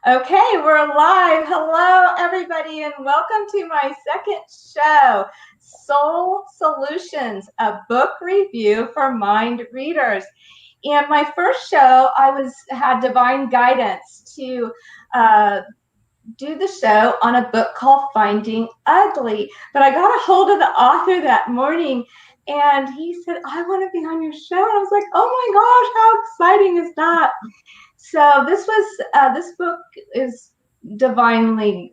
Okay, we're live. Hello, everybody, and welcome to my second show, SOUL-utions, a book review for mind readers. And my first show, I had divine guidance to do the show on a book called Finding Ugly. But I got a hold of the author that morning, and he said, "I want to be on your show." And I was like, "Oh my gosh, how exciting is that?" So this book is divinely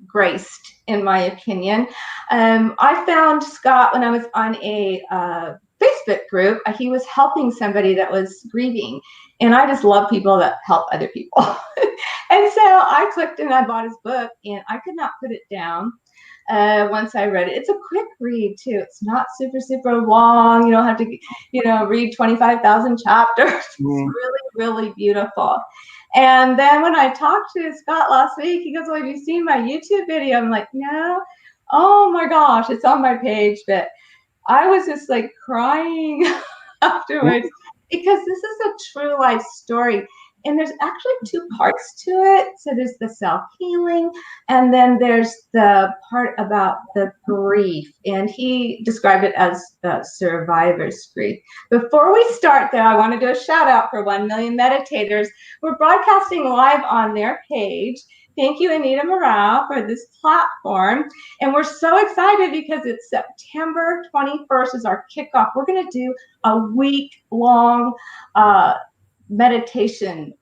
graced, in my opinion. I found Scott when I was on a Facebook group. He was helping somebody that was grieving, and I just love people that help other people. And so I clicked and I bought his book, and I could not put it down. Once I read it, it's a quick read too. It's not super long. You don't have to, read 25,000 chapters. It's really beautiful. And then when I talked to Scott last week, he goes, "Well, have you seen my YouTube video?" I'm like, "No." "Oh my gosh, it's on my page." But I was just like crying afterwards because this is a true life story. And there's actually two parts to it. So there's the self-healing, and then there's the part about the grief. And he described it as the survivor's grief. Before we start, though, I want to do a shout out for 1 Million Meditators. We're broadcasting live on their page. Thank you, Anita Morale, for this platform. And we're so excited because it's September 21st is our kickoff. We're going to do a week-long meditation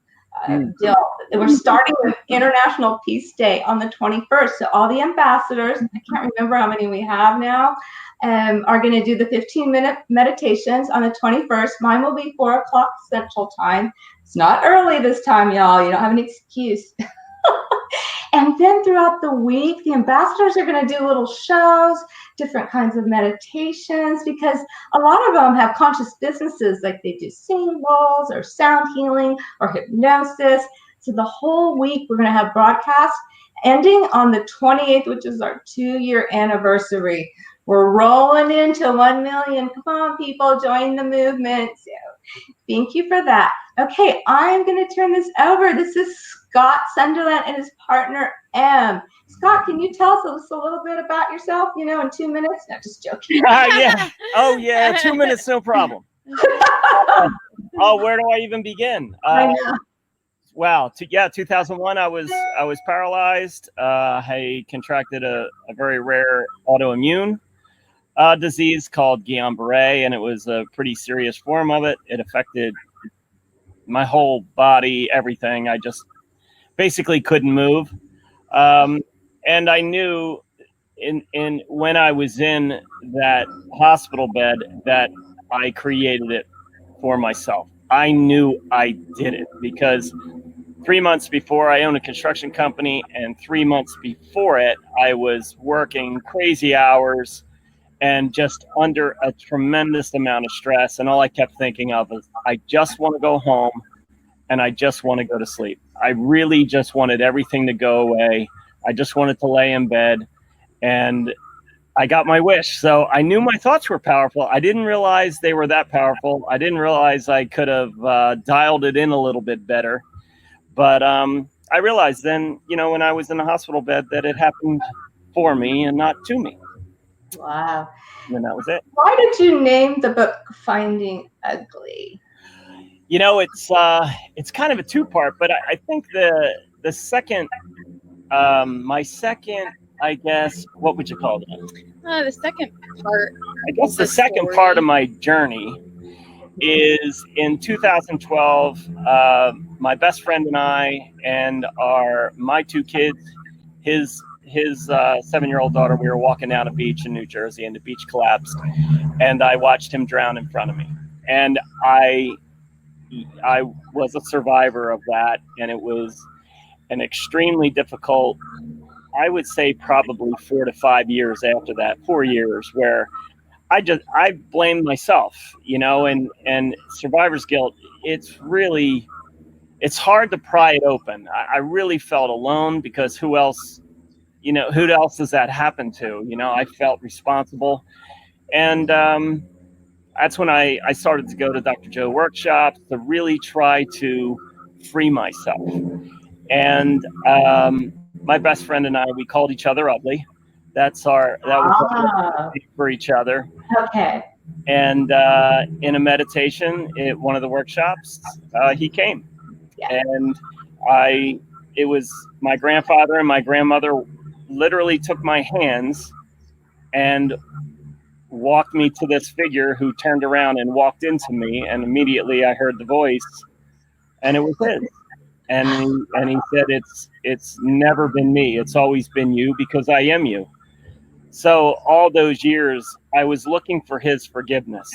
deal. We're starting with International Peace Day on the 21st. So all the ambassadors, I can't remember how many we have now, are going to do the 15-minute meditations on the 21st. Mine will be 4 o'clock Central Time. It's not early this time, y'all. You don't have an excuse. And then throughout the week, the ambassadors are going to do little shows, different kinds of meditations, because a lot of them have conscious businesses, like they do singing bowls or sound healing or hypnosis. So the whole week we're going to have broadcasts ending on the 28th, which is our 2-year anniversary. We're rolling into 1 million. Come on, people, join the movement. So thank you for that. Okay, I'm going to turn this over. This is Scott Sunderland and his partner, Em. Scott, can you tell us a little bit about yourself, in 2 minutes? No, just joking. Yeah. Oh, yeah. 2 minutes, no problem. Where do I even begin? I know. Wow. 2001, I was paralyzed. I contracted a very rare autoimmune disease called Guillain-Barré, and it was a pretty serious form of it. It affected my whole body, everything. I just basically couldn't move. And I knew when I was in that hospital bed that I created it for myself. I knew I did it because 3 months before, I owned a construction company, and 3 months before it, I was working crazy hours and just under a tremendous amount of stress. And all I kept thinking of was, I just want to go home and I just want to go to sleep. I really just wanted everything to go away. I just wanted to lay in bed, and I got my wish. So I knew my thoughts were powerful. I didn't realize they were that powerful. I didn't realize I could have dialed it in a little bit better. But I realized then, when I was in the hospital bed, that it happened for me and not to me. Wow. And that was it. Why did you name the book Finding Ugly? It's kind of a two-part, but I think the second, my second, I guess, what would you call that? The second part. I guess the second part of my journey is in 2012. My best friend and I, and my 2 kids, his 7-year-old daughter, we were walking down a beach in New Jersey, and the beach collapsed, and I watched him drown in front of me. And I was a survivor of that, and it was an extremely difficult, I would say probably 4 to 5 years after that, 4 years, where I blamed myself, and survivor's guilt. It's hard to pry it open. I really felt alone because who else does that happen to? I felt responsible. And that's when I started to go to Dr. Joe workshops to really try to free myself. And my best friend and I, we called each other ugly. That was our name for each other. Okay. And in a meditation at one of the workshops, he came. Yeah. And it was my grandfather and my grandmother literally took my hands and walked me to this figure who turned around and walked into me. And immediately I heard the voice, and it was his. And he said, it's never been me. It's always been you, because I am you. So all those years, I was looking for his forgiveness.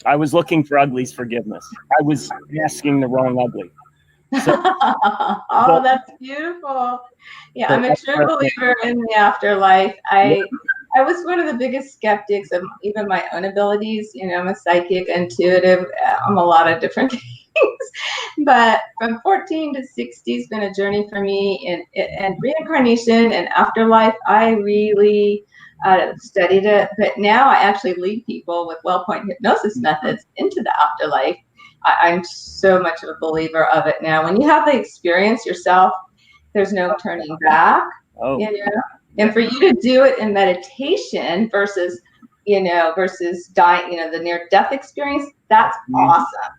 I was looking for Ugly's forgiveness. I was asking the wrong Ugly. So, oh, that's beautiful. Yeah, I'm a true believer in the afterlife. I was one of the biggest skeptics of even my own abilities. You know, I'm a psychic, intuitive. I'm a lot of different things. But from 14 to 60 has been a journey for me. And reincarnation and afterlife, I really studied it. But now I actually lead people with well-point hypnosis methods into the afterlife. I'm so much of a believer of it now. When you have the experience yourself, there's no turning back. Oh. You know? And for you to do it in meditation versus dying, the near-death experience, that's awesome.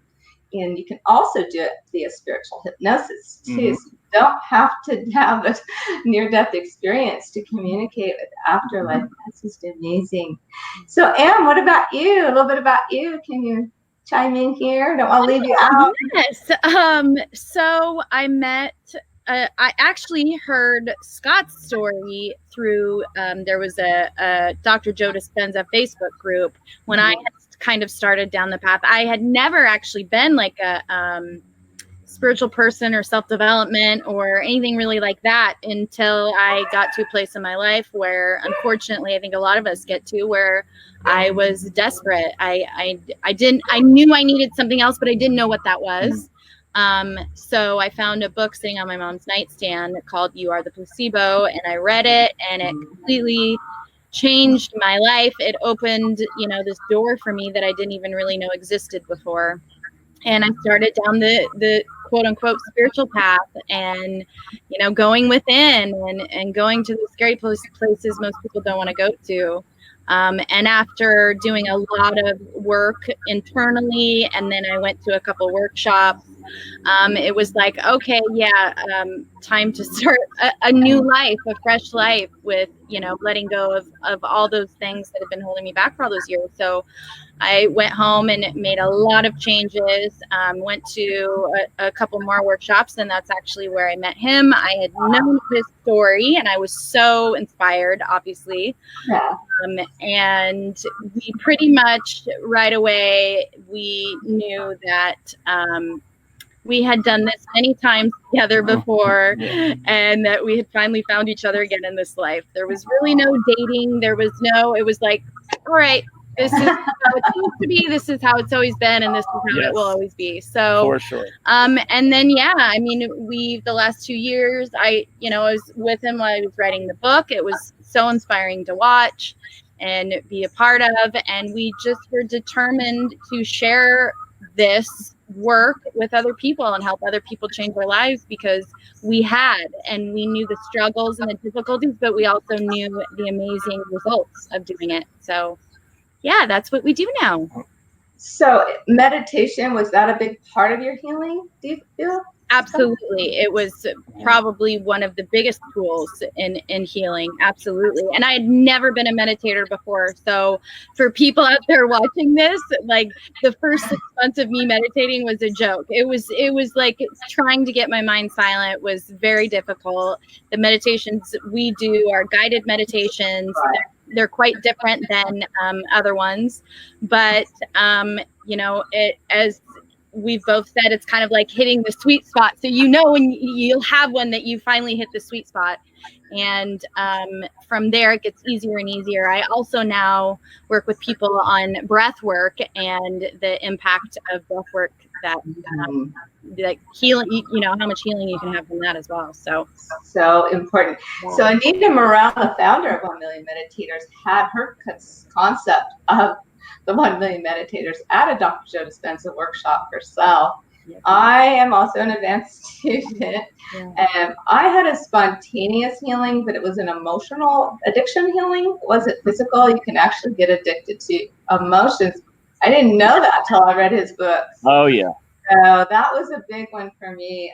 And you can also do it via spiritual hypnosis too. Mm-hmm. So you don't have to have a near-death experience to communicate with the afterlife. That's just amazing. So Em, what about you? A little bit about you. Can you chime in here? Don't want to leave you out. Yes. So I met, I actually heard Scott's story through, there was a Dr. Joe Dispenza Facebook group when I had kind of started down the path. I had never actually been like a spiritual person or self-development or anything really like that until I got to a place in my life where, unfortunately, I think a lot of us get to, where I was desperate. I knew I needed something else, but I didn't know what that was. So I found a book sitting on my mom's nightstand called You Are the Placebo, and I read it, and it completely changed my life. It opened, this door for me that I didn't even really know existed before. And I started down the quote unquote spiritual path, and, going within and going to the scary places most people don't want to go to. And after doing a lot of work internally, and then I went to a couple workshops, it was like, okay, time to start a new life, a fresh life with, letting go of all those things that have been holding me back for all those years. So I went home and made a lot of changes, went to a couple more workshops, and that's actually where I met him. I had known his story, and I was so inspired, obviously. Yeah. And we pretty much right away, we knew that we had done this many times together before, and that we had finally found each other again in this life. There was really no dating. It was like, all right, this is how it used to be. This is how it's always been, and this is how it will always be. So, for sure. And then, the last 2 years, I was with him while I was writing the book. It was so inspiring to watch and be a part of, and we just were determined to share this work with other people and help other people change their lives, because we knew the struggles and the difficulties, but we also knew the amazing results of doing it. So yeah, that's what we do now. So meditation, was that a big part of your healing, do you feel? Absolutely. It was probably one of the biggest tools in healing. Absolutely. And I had never been a meditator before. So for people out there watching this, like, the first 6 months of me meditating was a joke. It was like trying to get my mind silent was very difficult. The meditations we do are guided meditations. They're quite different than other ones, but as we've both said, it's kind of like hitting the sweet spot. So when you'll have one that you finally hit the sweet spot, and from there it gets easier and easier. I also now work with people on breath work and the impact of breath work that like healing, how much healing you can have from that as well. So important. So Anita Morel, the founder of 1 Million Meditators, had her concept of the 1 Million Meditators at a Dr. Joe Dispenza workshop herself. I am also an advanced student. Yeah. I had a spontaneous healing, but it was an emotional addiction healing. It wasn't physical. You can actually get addicted to emotions. I didn't know that till I read his books. Oh yeah. So that was a big one for me.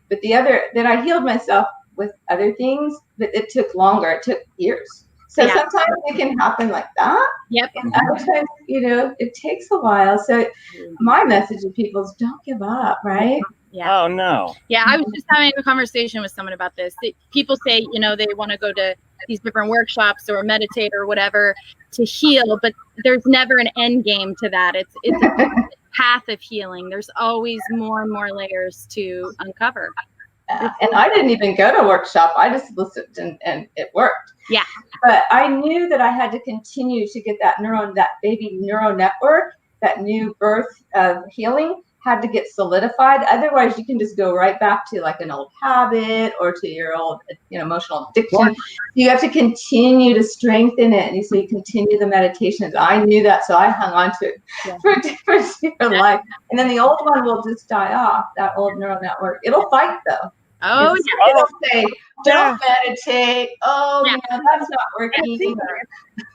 But then I healed myself with other things, but it took longer. It took years. So sometimes it can happen like that. Yep. And other times, it takes a while. So my message to people is don't give up, right? Yeah. Oh no. Yeah, I was just having a conversation with someone about this. People say, they want to go to these different workshops or meditate or whatever to heal, but there's never an end game to that. It's a path of healing. There's always more and more layers to uncover. And I didn't even go to workshop. I just listened and it worked. Yeah. But I knew that I had to continue to get that baby neural network, that new birth of healing had to get solidified. Otherwise, you can just go right back to like an old habit or to your old emotional addiction. You have to continue to strengthen it. And so you continue the meditations. I knew that, so I hung on to it for different life. And then the old one will just die off, that old neural network. It'll fight though. Oh, yeah. It'll say, don't meditate. Oh, that's not working.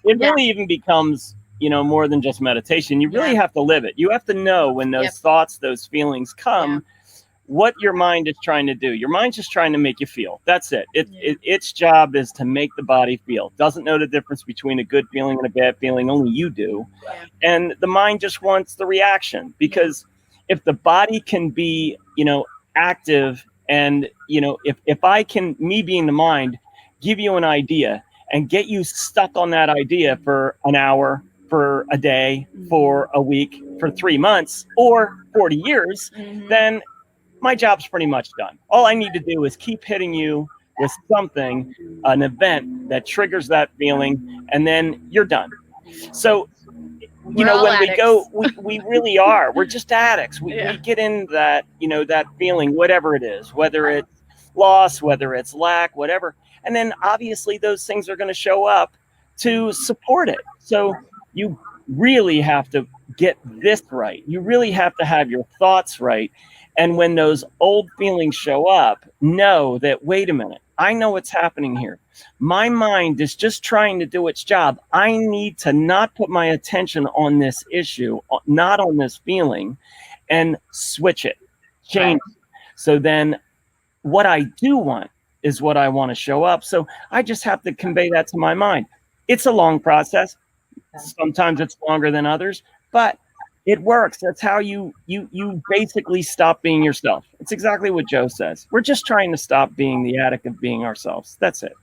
It really even becomes, more than just meditation. You really have to live it. You have to know when those thoughts, those feelings come, what your mind is trying to do. Your mind's just trying to make you feel. That's it. Its job is to make the body feel. Doesn't know the difference between a good feeling and a bad feeling. Only you do. Yeah. And the mind just wants the reaction, because if the body can be, active, and, if I can, me being the mind, give you an idea and get you stuck on that idea for an hour, for a day, for a week, for 3 months, or 40 years, then my job's pretty much done. All I need to do is keep hitting you with something, an event that triggers that feeling, and then you're done. So, when addicts. We go, we really are. We're just addicts. We get in that, that feeling, whatever it is, whether it's loss, whether it's lack, whatever. And then obviously those things are going to show up to support it. So you really have to get this right. You really have to have your thoughts right. And when those old feelings show up, know that, wait a minute, I know what's happening here. My mind is just trying to do its job. I need to not put my attention on this issue, not on this feeling, and switch it, change it. So then what I do want is what I want to show up. So I just have to convey that to my mind. It's a long process. Sometimes it's longer than others, but it works. That's how you basically stop being yourself. It's exactly what Joe says. We're just trying to stop being the addict of being ourselves. That's it.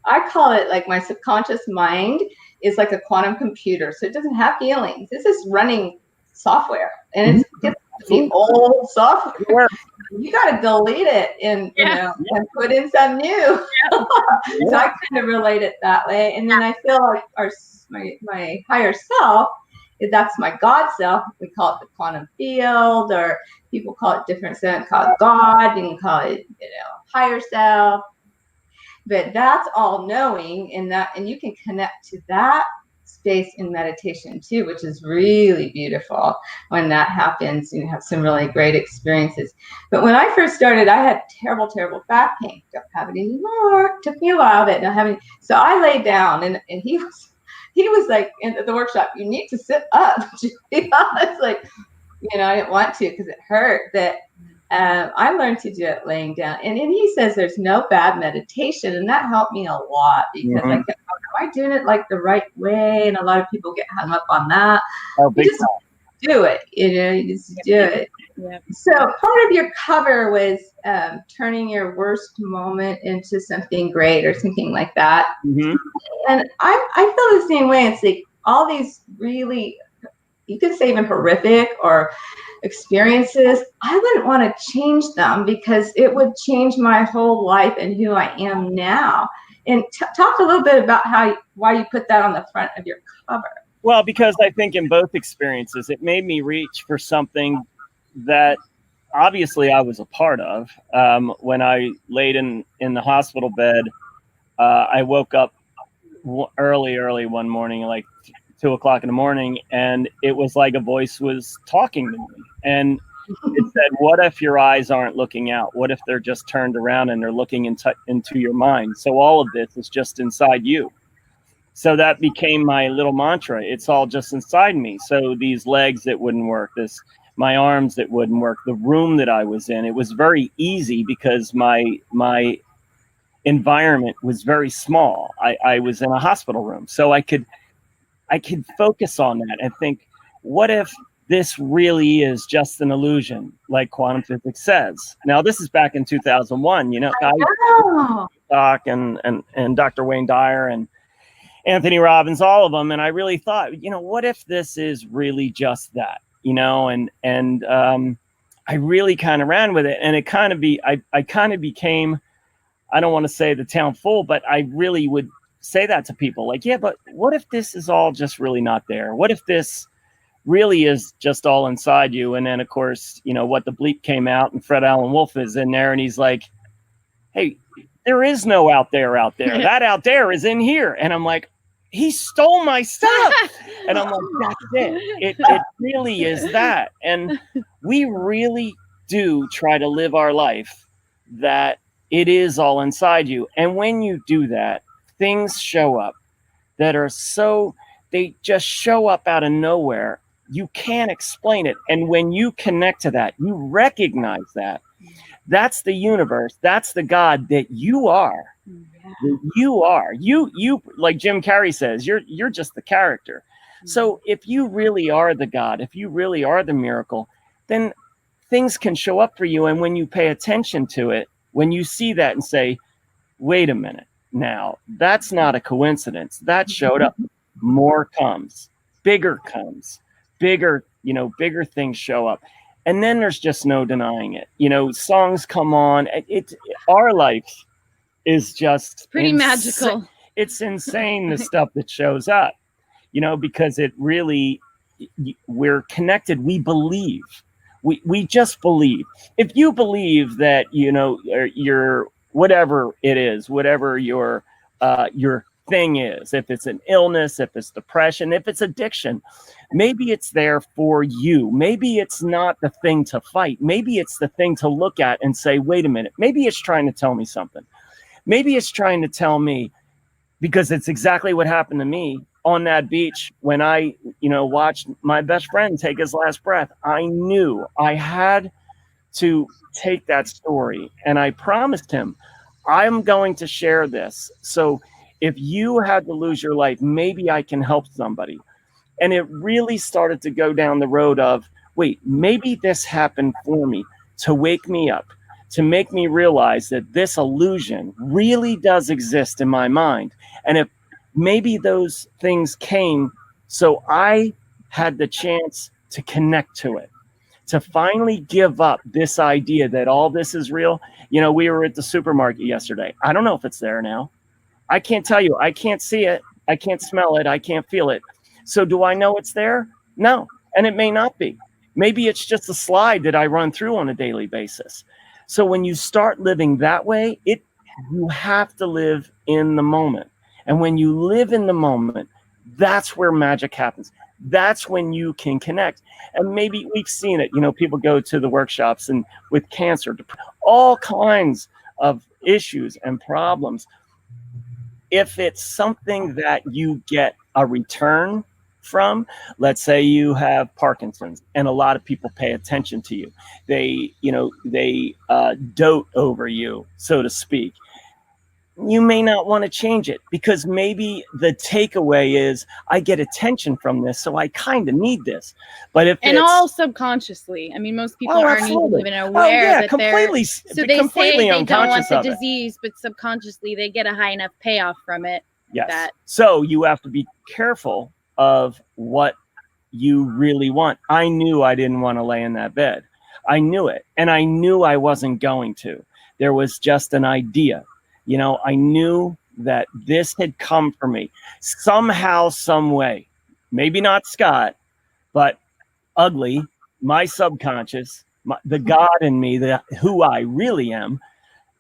I call it like my subconscious mind is like a quantum computer. So it doesn't have feelings. It's just running software. And it's the old software. You got to delete it and, and put in some new. So I kind of relate it that way. And then I feel like my higher self, that's my God self. We call it the quantum field, or people call it different sense, call it God, you can call it, higher self. But that's all knowing, and you can connect to that space in meditation too, which is really beautiful. When that happens, you have some really great experiences. But when I first started, I had terrible back pain. Don't have it anymore. Took me a while, but not having. So I laid down, and he was like in the workshop, you need to sit up. To be honest, like, I didn't want to because it hurt. But I learned to do it laying down. And he says there's no bad meditation. And that helped me a lot, because I kept, am I doing it like the right way? And a lot of people get hung up on that. Oh, big time. Do it, you just do it. Yep. So part of your cover was turning your worst moment into something great, or something like that. And I feel the same way. It's like all these really, you could say even horrific or experiences, I wouldn't want to change them, because it would change my whole life and who I am now. And talk a little bit about why you put that on the front of your cover. Well, because I think in both experiences, it made me reach for something that obviously I was a part of. When I laid in the hospital bed, I woke up early one morning, like 2 o'clock in the morning, and it was like a voice was talking to me. And It said, what if your eyes aren't looking out? What if they're just turned around and they're looking into your mind? So all of this is just inside you. So that became my little mantra. It's all just inside me. So these legs that wouldn't work, my arms that wouldn't work, the room that I was in, it was very easy because my environment was very small. I was in a hospital room, so I could focus on that and think, what if this really is just an illusion, like quantum physics says? Now, this is back in 2001. Doc and Dr. Wayne Dyer and Anthony Robbins, all of them. And I really thought, what if this is really just that, and I really kind of ran with it, and it kind of I kind of became, I don't want to say the town fool, but I really would say that to people, like, yeah, but what if this is all just really not there? What if this really is just all inside you? And then, of course, What the Bleep came out, and Fred Allen Wolf is in there, and he's like, hey, there is no out there. That out there is in here. And I'm like, he stole my stuff. And I'm like, that's it. It really is that. And we really do try to live our life that it is all inside you. And when you do that, things show up that are they just show up out of nowhere. You can't explain it. And when you connect to that, you recognize that. That's the universe. That's the God that you are. Yeah. You are. You like Jim Carrey says, you're just the character. So if you really are the God, if you really are the miracle, then things can show up for you. And when you pay attention to it, when you see that and say, wait a minute, now that's not a coincidence. That showed up. More comes, bigger things show up. And then there's just no denying it. Songs come on. Our life is just pretty magical. It's insane, the stuff that shows up, because it really, we're connected. We believe. We just believe. If you believe that, your whatever it is, whatever your thing is, if it's an illness, if it's depression, if it's addiction, maybe it's there for you. Maybe it's not the thing to fight. Maybe it's the thing to look at and say, wait a minute, maybe it's trying to tell me something. Maybe it's trying to tell me, because it's exactly what happened to me on that beach when I, watched my best friend take his last breath. I knew I had to take that story, and I promised him, I'm going to share this. So if you had to lose your life, maybe I can help somebody. And it really started to go down the road of, wait, maybe this happened for me to wake me up, to make me realize that this illusion really does exist in my mind. And if maybe those things came, so I had the chance to connect to it, to finally give up this idea that all this is real. We were at the supermarket yesterday. I don't know if it's there now. I can't tell you. I can't see it. I can't smell it. I can't feel it. So do I know it's there? No. And it may not be. Maybe it's just a slide that I run through on a daily basis. So when you start living that way, you have to live in the moment. And when you live in the moment, that's where magic happens. That's when you can connect. And maybe we've seen it. People go to the workshops and with cancer, all kinds of issues and problems. If it's something that you get a return from, let's say you have Parkinson's and a lot of people pay attention to you. They dote over you, so to speak. You may not want to change it because maybe the takeaway is I get attention from this, so I kind of need this. But if all subconsciously, most people aren't even aware that completely, so they say they don't want the disease, but subconsciously they get a high enough payoff from it. Yes. So you have to be careful of what you really want. I knew I didn't want to lay in that bed. I knew it, and I knew I wasn't going to. There was just an idea. I knew that this had come for me somehow, some way. Maybe not Scott, but ugly, my subconscious, the God in me, who I really am.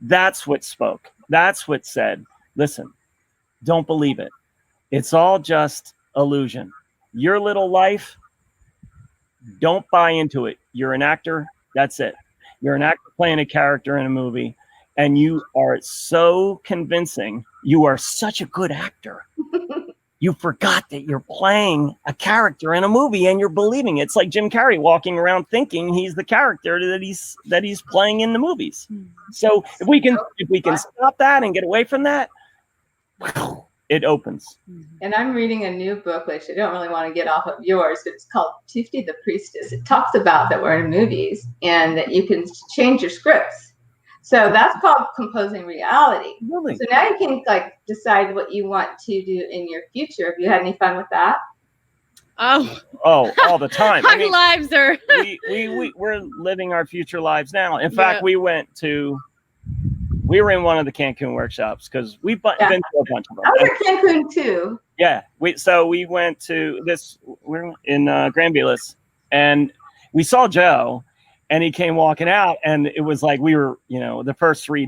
That's what spoke. That's what said, listen, don't believe it. It's all just illusion. Your little life, don't buy into it. You're an actor. That's it. You're an actor playing a character in a movie, and you are so convincing. You are such a good actor. You forgot that you're playing a character in a movie and you're believing it. It's like Jim Carrey walking around thinking he's the character that he's playing in the movies. So if we can stop that and get away from that, it opens. And I'm reading a new book, which I don't really want to get off of yours, but it's called Tifty the Priestess. It talks about that we're in movies and that you can change your scripts. So that's called composing reality. Really? So now you can like decide what you want to do in your future. Have you had any fun with that? Oh, all the time. Our lives are. We're living our future lives now. In fact, we were in one of the Cancun workshops because we've been to a bunch of them. I was at Cancun too. Yeah. We went to this. We're in Gran Vilas, and we saw Joe. And he came walking out, and it was like we were, the first 2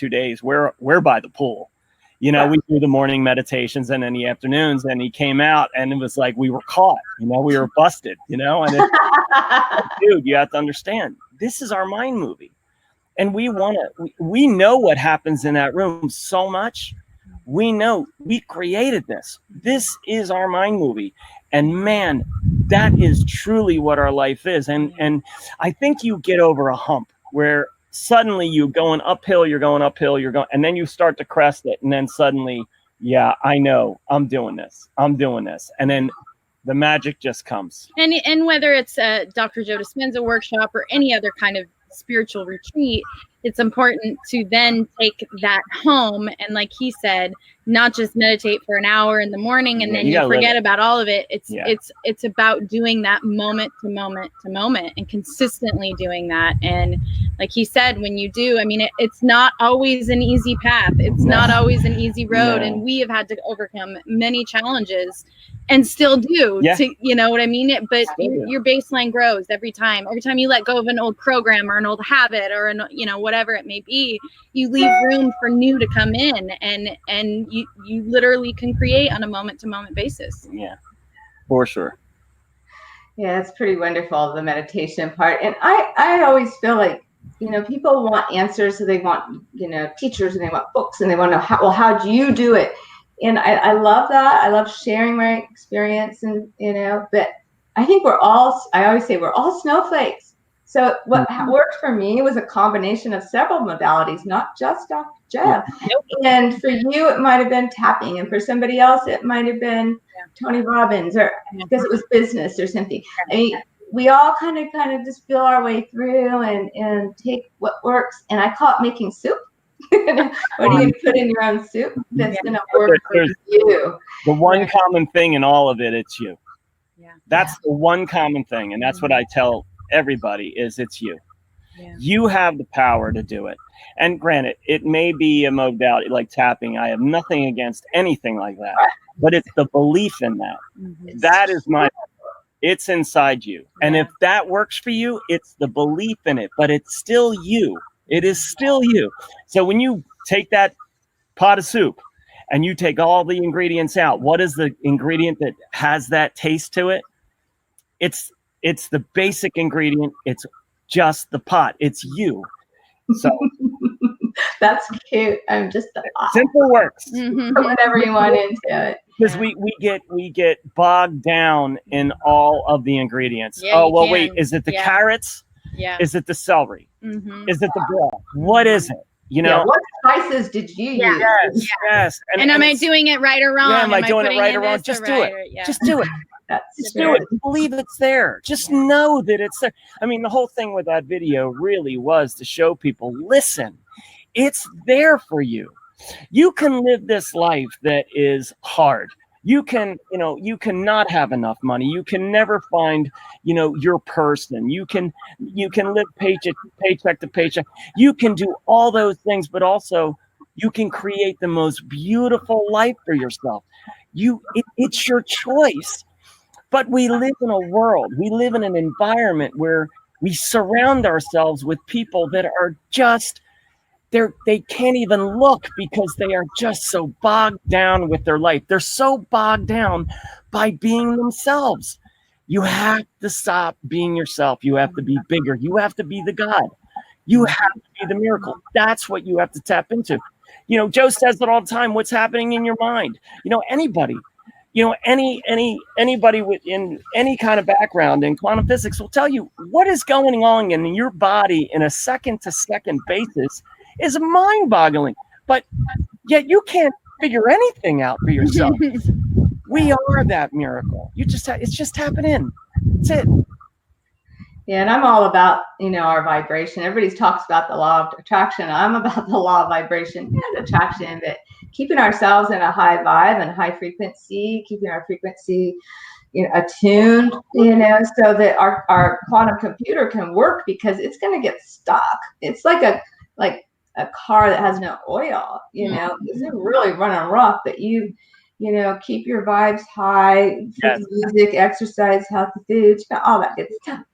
days, we're by the pool. We do the morning meditations and then the afternoons, and he came out, and it was like we were caught. We were busted. And dude, you have to understand, this is our mind movie, and we know what happens in that room so much. We know we created this. This is our mind movie. And man, that is truly what our life is. And I think you get over a hump where suddenly you're going uphill, and then you start to crest it. And then suddenly, yeah, I know I'm doing this. And then the magic just comes. And whether it's a Dr. Joe Dispenza workshop or any other kind of spiritual retreat, it's important to then take that home and, like he said, not just meditate for an hour in the morning and then you forget about all of it. It's about doing that moment to moment to moment and consistently doing that. And like he said, when you do, it's not always an easy path. It's not always an easy road. And we have had to overcome many challenges and still do, you know what I mean? But your baseline grows every time you let go of an old program or an old habit or whatever it may be, you leave room for new to come in, and you literally can create on a moment to moment basis. Yeah, for sure. Yeah, it's pretty wonderful, the meditation part. And I always feel like, people want answers, so they want, teachers, and they want books, and they want to know how do you do it? And I love that. I love sharing my experience, and but I think I always say we're all snowflakes. So what worked for me was a combination of several modalities, not just Dr. Joe. And for you, it might have been tapping, and for somebody else, it might have been Tony Robbins, or because it was business or something. We all kind of just feel our way through and take what works. And I call it making soup. What do you put in your own soup that's going to work for you? The one common thing in all of it, it's you. That's the one common thing, and that's what I tell everybody is it's you. You have the power to do it. And granted, it may be a modality like tapping. I have nothing against anything like that, but it's the belief in that. That is it's inside you. And if that works for you, it's the belief in it, but it's still you. It is still you. So when you take that pot of soup and you take all the ingredients out, what is the ingredient that has that taste to it? It's the basic ingredient. It's just the pot. It's you. So that's cute. I'm just simple works. Whatever you want into it. Because we get bogged down in all of the ingredients. Wait, is it the carrots? Yeah. Is it the celery? Is it the bread? What is it? What spices did you use? Yes. And am I doing it right or wrong? Yeah, am I doing it right or wrong? Just do it. Just do it. Just do it. Believe it's there. Just know that it's there. The whole thing with that video really was to show people, listen, it's there for you. You can live this life that is hard. You can not have enough money. You can never find, your person. You can live paycheck to paycheck. You can do all those things, but also you can create the most beautiful life for yourself. It's your choice. But we live in an environment where we surround ourselves with people that are just, they can't even look because they are just so bogged down with their life. They're so bogged down by being themselves. You have to stop being yourself. You have to be bigger. You have to be the God. You have to be the miracle. That's what you have to tap into. You know, Joe says it all the time. What's happening in your mind? You know, anybody, anybody within any kind of background in quantum physics will tell you what is going on in your body in a second-to-second basis is mind-boggling. But yet you can't figure anything out for yourself. We are that miracle. It's just happening. That's it. Yeah, and I'm all about, our vibration. Everybody talks about the law of attraction. I'm about the law of vibration and attraction, but keeping ourselves in a high vibe and high frequency, keeping our frequency attuned, so that our quantum computer can work, because it's going to get stuck. It's like a car that has no oil, it's really running rough, but keep your vibes high, Yes. music, exercise, healthy foods, all that good stuff.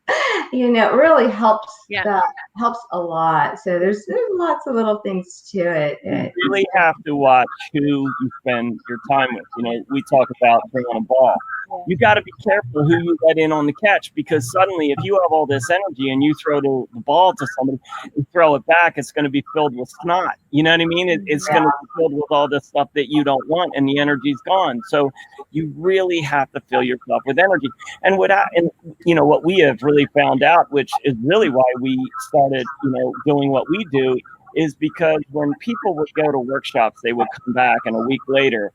It really helps. Yeah. That helps a lot. So there's lots of little things to it. You really have to watch who you spend your time with. We talk about throwing a ball. You got to be careful who you let in on the catch, because suddenly, if you have all this energy and you throw the ball to somebody and throw it back, it's going to be filled with snot. You know what I mean? It's going to be filled with all this stuff that you don't want, and the energy's gone. So you really have to fill yourself with energy. And what we have really found out, which is really why we started, doing what we do, is because when people would go to workshops, they would come back, and a week later,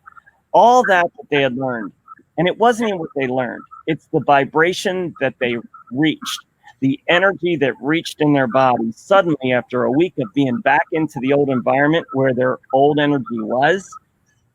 all that they had learned. And it wasn't even what they learned. It's the vibration that they reached, the energy that reached in their body. Suddenly, after a week of being back into the old environment where their old energy was,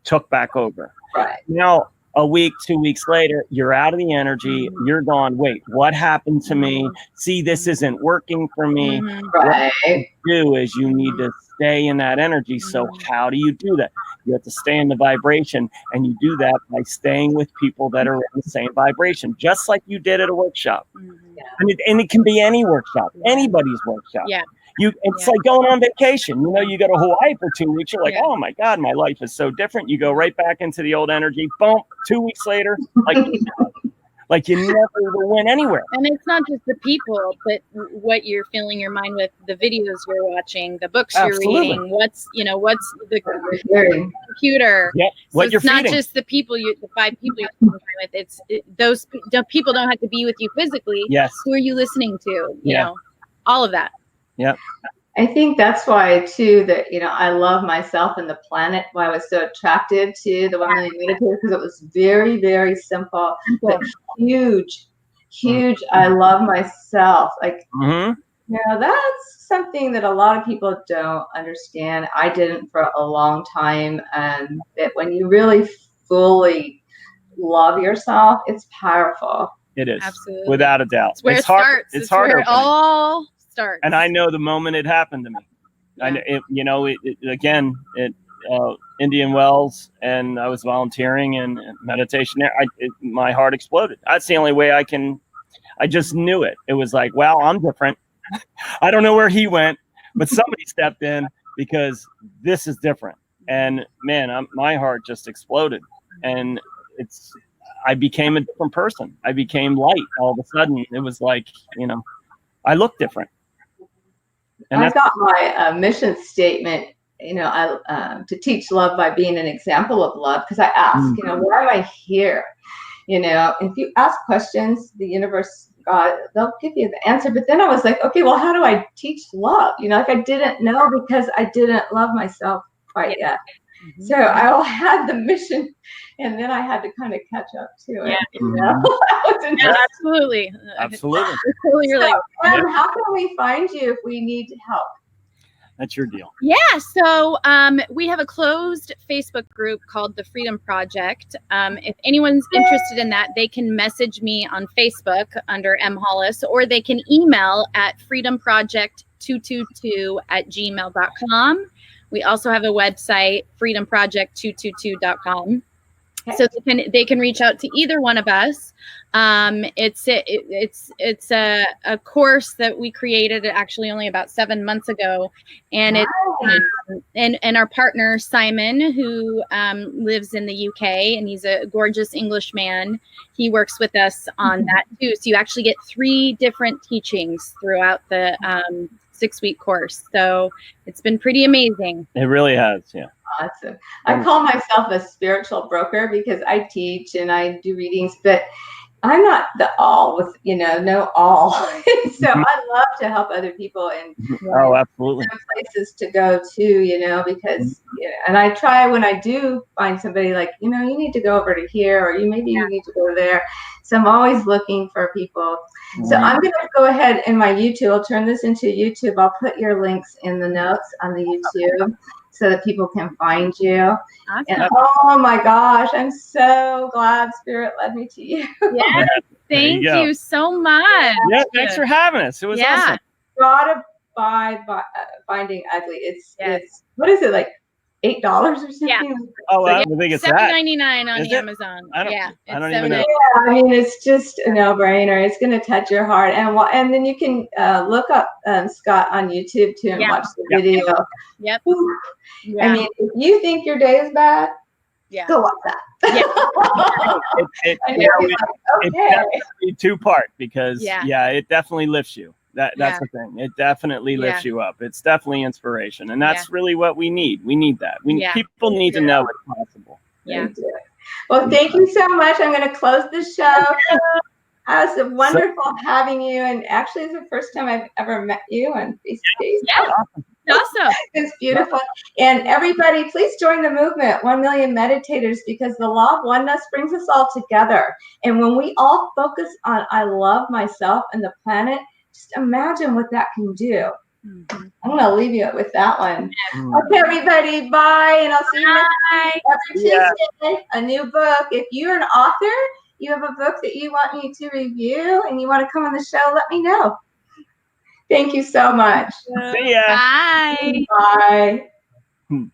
took back over. Right. Now, a week, 2 weeks later, you're out of the energy. You're gone. Wait, what happened to me? See, this isn't working for me. Right. What you do is you need to stay in that energy. So how do you do that? You have to stay in the vibration, and you do that by staying with people that are in the same vibration, just like you did at a workshop. And it can be any workshop, anybody's workshop. Yeah. It's like going on vacation. You go to Hawaii for 2 weeks. You're like, oh my God, my life is so different. You go right back into the old energy. Boom. 2 weeks later, like you never went anywhere. And it's not just the people, but what you're filling your mind with, the videos you're watching, the books you're reading, what's the computer. Yeah. So it's not just the people, the 5 people you're spending time with. Those people don't have to be with you physically. Yes. Who are you listening to? You know, all of that. Yeah. I think that's why too, that, I love myself and the planet, why I was so attracted to the 1 Million Meditators, because it was very, very simple, but huge. I love myself. Like, that's something that a lot of people don't understand. I didn't for a long time. And that when you really fully love yourself, it's powerful. It is. Absolutely. Without a doubt. It's where it starts. It's hard. Where it all starts. And I know the moment it happened to me. Indian Wells, and I was volunteering and meditation there. My heart exploded. That's the only way I just knew it. It was like, wow, I'm different. I don't know where he went, but somebody stepped in, because this is different. And man, my heart just exploded. And I became a different person. I became light all of a sudden. It was like, I look different. And I got my mission statement, to teach love by being an example of love. Because I ask, why am I here? If you ask questions, the universe, God, they'll give you the answer. But then I was like, okay, well, how do I teach love? I didn't know, because I didn't love myself quite yet. So I had the mission, and then I had to kind of catch up to it. Absolutely. How can we find you if we need help? That's your deal. Yeah. So we have a closed Facebook group called The Freedom Project. If anyone's interested in that, they can message me on Facebook under Em Hollis, or they can email at freedomproject222@gmail.com. We also have a website, freedomproject222.com. So they can reach out to either one of us. It's a course that we created actually only about 7 months ago, and and our partner Simon, who lives in the UK, and he's a gorgeous English man. He works with us on that too. So you actually get 3 different teachings throughout the 6-week course. So it's been pretty amazing. It really has, yeah. Awesome. I call myself a spiritual broker because I teach and I do readings, but I'm not the all with, know all. So I love to help other people and absolutely places to go to, because, and I try when I do find somebody like, you need to go over to here, or you need to go there. So I'm always looking for people. So I'm going to go ahead in my YouTube. I'll turn this into YouTube. I'll put your links in the notes on the YouTube so that people can find you. Awesome. And oh my gosh, I'm so glad Spirit led me to you. Yeah, thank you so much. Yeah, thanks for having us. It was awesome. Gotta buy Finding Ugly. It's what is it, like $8 or something? Yeah. Oh, I think it's $7.99 on Amazon. I don't even know. Yeah, I mean, it's just a no-brainer. It's going to touch your heart, and then you can look up Scott on YouTube too and watch the video. Yep. I mean, if you think your day is bad, go watch that. It's definitely 2-part because it definitely lifts you. That's the thing. It definitely lifts you up. It's definitely inspiration, and that's really what we need. We need that. People need to know it's possible. Yeah. Well, thank you so much. I'm going to close the show. It was wonderful having you, and actually, it's the first time I've ever met you on face-to-face. Yeah. Awesome. It's beautiful. And everybody, please join the movement, 1 Million Meditators, because the law of oneness brings us all together. And when we all focus on I love myself and the planet, just imagine what that can do. I'm going to leave you with that one. Okay, everybody, bye. And I'll see you every Tuesday. A new book. If you're an author, you have a book that you want me to review and you want to come on the show, let me know. Thank you so much. See ya. Bye. Bye.